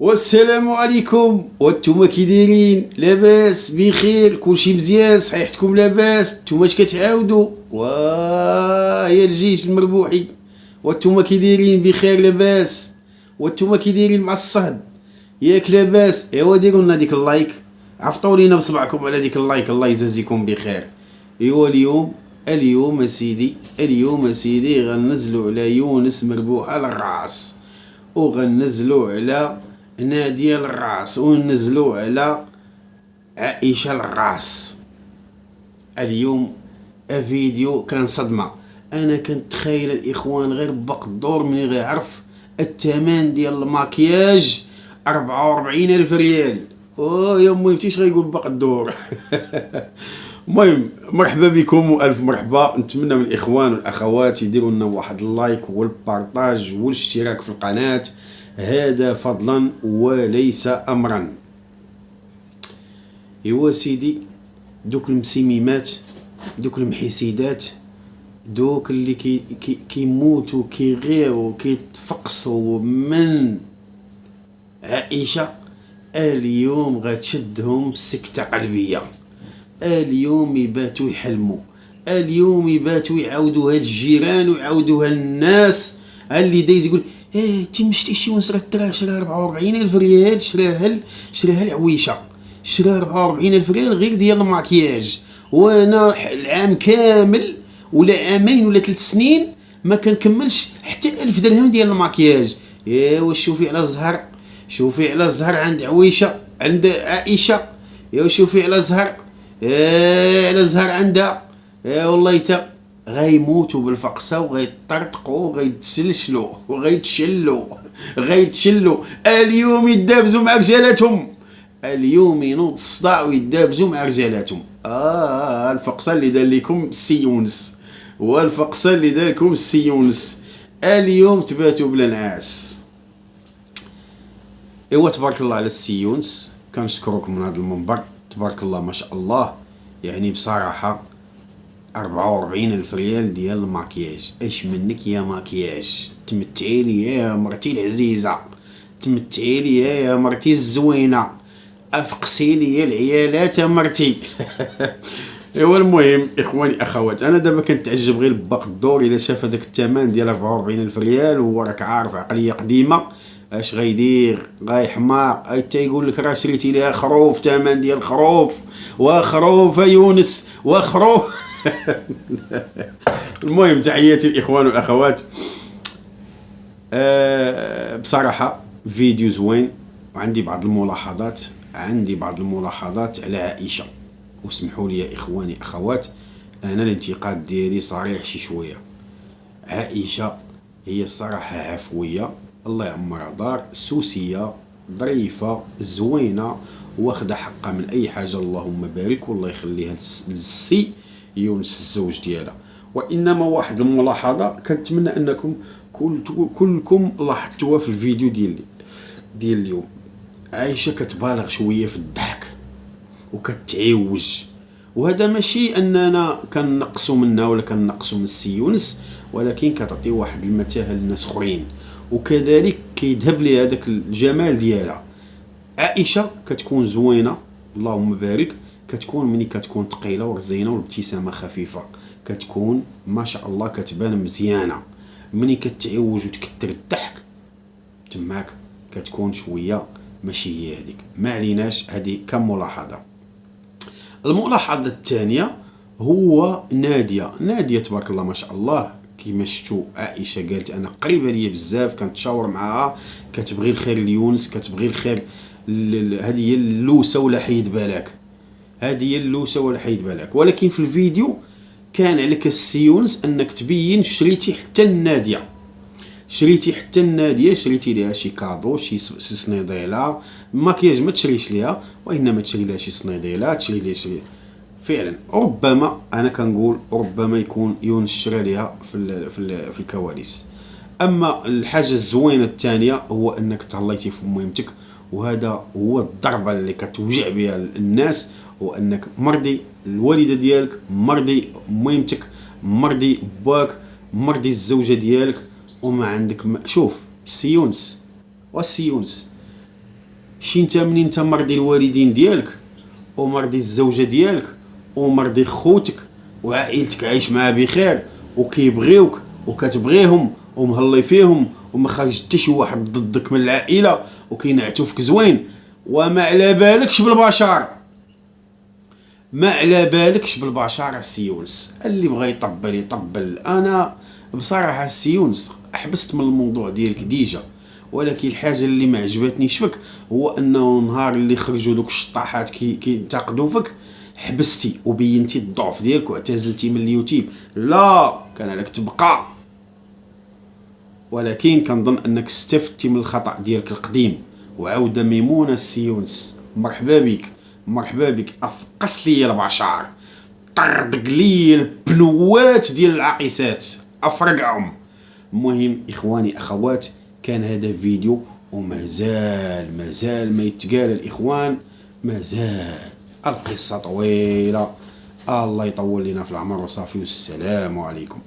والسلام عليكم. وانتم كي دايرين؟ لاباس بخير؟ كلشي مزيان؟ صحيحتكم لاباس؟ نتوما اش كتعاودوا؟ يا الجيش المربوحي، وانتم كي دايرين؟ بخير لاباس؟ وانتم كي دايرين مع الصهد؟ ياك لاباس؟ ايوا ديروا لنا ديك اللايك، عفطوا لينا بصبعكم على ديك اللايك، الله يجازيكم بخير. ايوا اليوم اسيدي غنزلوا على يونس مربوحه للراس، وغنزلوا على نادية للراس، ونزلوا على عائشة للراس. اليوم فيديو كان صدمة. انا كنت تخيل الاخوان غير بقدور مني غيعرف الثمن ديال الماكياج 44,000 ريال. يا امي متيش غيقول بقدور. المهم مرحبا بكم والف مرحبا. نتمنى من الاخوان والاخوات يديروا لنا واحد اللايك والبارطاج والاشتراك في القناه، هذا فضلا وليس امرا. ايوا سيدي، دوك المسيميمات، دوك المحسيدات، دوك اللي كيموتوا كيغيروا كيتفقصوا من عائشه، اليوم غتشدهم سكته قلبيه. اليوم يباتوا يحلموا، اليوم يباتوا يعاودوها للجيران ويعاودوها للناس. اللي دايز يقول تي مشتي شي ونس راه شراها 44,000 ريال، شراها العويشه، شراها 44,000 ريال غير ديال الماكياج. وانا العام كامل ولا عامين ولا 3 سنين ما كنكملش حتى 1000 درهم ديال الماكياج. ايوا شوفي على الزهر، شوفي على الزهر عند عويشه، عند عائشه. ايوا شوفي على الزهر، على الزهر عندها. والله تا غيموتوا بالفقصه وغيطرطقوا وغيتشلوا. اليوم يدابزوا مع رجالاتهم، اليوم ينوض الصداع ويدابزوا مع رجالاتهم. الفقصه اللي دار لكم السي يونس، والفقصه اللي دار لكم السي يونس، اليوم تباتوا بلا نعاس. ايوا تبارك الله على السي يونس، كنشكركم من هذا المنبر، تبارك الله ما شاء الله. يعني بصراحه 44,000 ريال ديال الماكياج، اش منك يا ماكياج؟ تمتعي لي يا مرتي العزيزه، تمتعي لي يا مرتي الزوينه، افقسي لي العيالات مرتي. ايوا المهم اخواني اخوات، انا دابا كنتعجب غير باق الدور الا شاف هذاك الثمن ديال 44,000 ريال، وهو راك عارف عقليه قديمه اش غيدير، غيحماق. حتى يقول لك راه شريتي ليها خروف، ثمن ديال خروف، وخروف يونس وخروف. المهم تحياتي الاخوان والاخوات. بصراحه فيديو زوين، وعندي بعض الملاحظات، على عائشه. واسمحوا لي يا اخواني اخوات، انا الانتقاد ديالي صريح شي شويه. عائشه هي الصراحه عفويه، الله يعمرها دار، سوسيه، ظريفه، زوينه، واخده حقها من اي حاجه، اللهم بارك، والله يخليها للسي يونس الزوج ديالها. وانما واحد الملاحظه كنتمنى انكم كلكم لاحظتوها في الفيديو ديال اليوم. عايشه كتبالغ شويه في الضحك وكتعوج، وهذا ماشي اننا كنقصوا منها ولا كنقصوا من السي يونس، ولكن كتعطي واحد المتاهه للناس اخرين، وكذلك كيذهب لي هذاك الجمال ديالها. عائشه كتكون زوينه اللهم بارك، كتكون مني كتكون ثقيله ورزينه والابتسامه خفيفه، كتكون ما شاء الله كتبان مزيانه. مني كتعوج وتكثر الضحك تماك كتكون شويه ماشي هي هذيك. ما عليناش، هذه كملاحظه. الملاحظه الثانيه هو ناديه تبارك الله ما شاء الله. كيما شفتوا عائشه قالت انا قريبه ليا بزاف، كنتشاور معها، كتبغي الخير ليونس، كتبغي الخير. هذه هي اللوسه ولا حيد بالك، ولكن في الفيديو كان عليك السي يونس انك تبين شريتي حتى الناديه، شريتي ليها شي كادو، شي صنيديله. ماكياج ما تشريش ليها، وانما تشري لها شي صنيديله، تشري ليها شي فعلا. ربما انا كنقول ربما يكون يونس شرى ليها في الكواليس. اما الحاجه الزوينه الثانيه هو انك تهليتي في مهمتك، وهذا هو الضربه اللي كتوجع بها الناس، هو انك مرضي الوالده ديالك، مرضي مهمتك، مرضي باك، مرضي الزوجه ديالك، وما عندك شوف السي يونس شي انت منين انت مرضي الوالدين ديالك ومرضي الزوجه ديالك ومرضي خوتك وعائلتك عايش معها بخير وكيبغيوك وكتبغيهم ومهلي فيهم وما خرج حتى شي واحد ضدك من العائله وكينعتو فيك زوين، وما على بالكش بالبشر، ما على بالكش بالبشر السي يونس. اللي بغى يطبل يطبل. انا بصراحه السي يونس حبست من الموضوع ديالك ديجا، ولكن الحاجه اللي ما عجبتنيش فيك هو انه نهار اللي خرجوا دوك الشطاحات كينتقدوا فيك حبستي وبينتي الضعف ديالك واعتزلتي من اليوتيوب. لا، كان لك تبقى، ولكن كنظن انك استفدتي من الخطا ديالك القديم. وعوده ميمونه السي يونس، مرحبا بك، مرحبا بك. افقس لي البشر، طردق لي البنوات ديال العاقسات، افرقعهم. المهم اخواني اخوات، كان هذا فيديو ومازال ما يتقال الاخوان، مازال القصه طويله. الله يطول لنا في العمر وصافي، والسلام عليكم.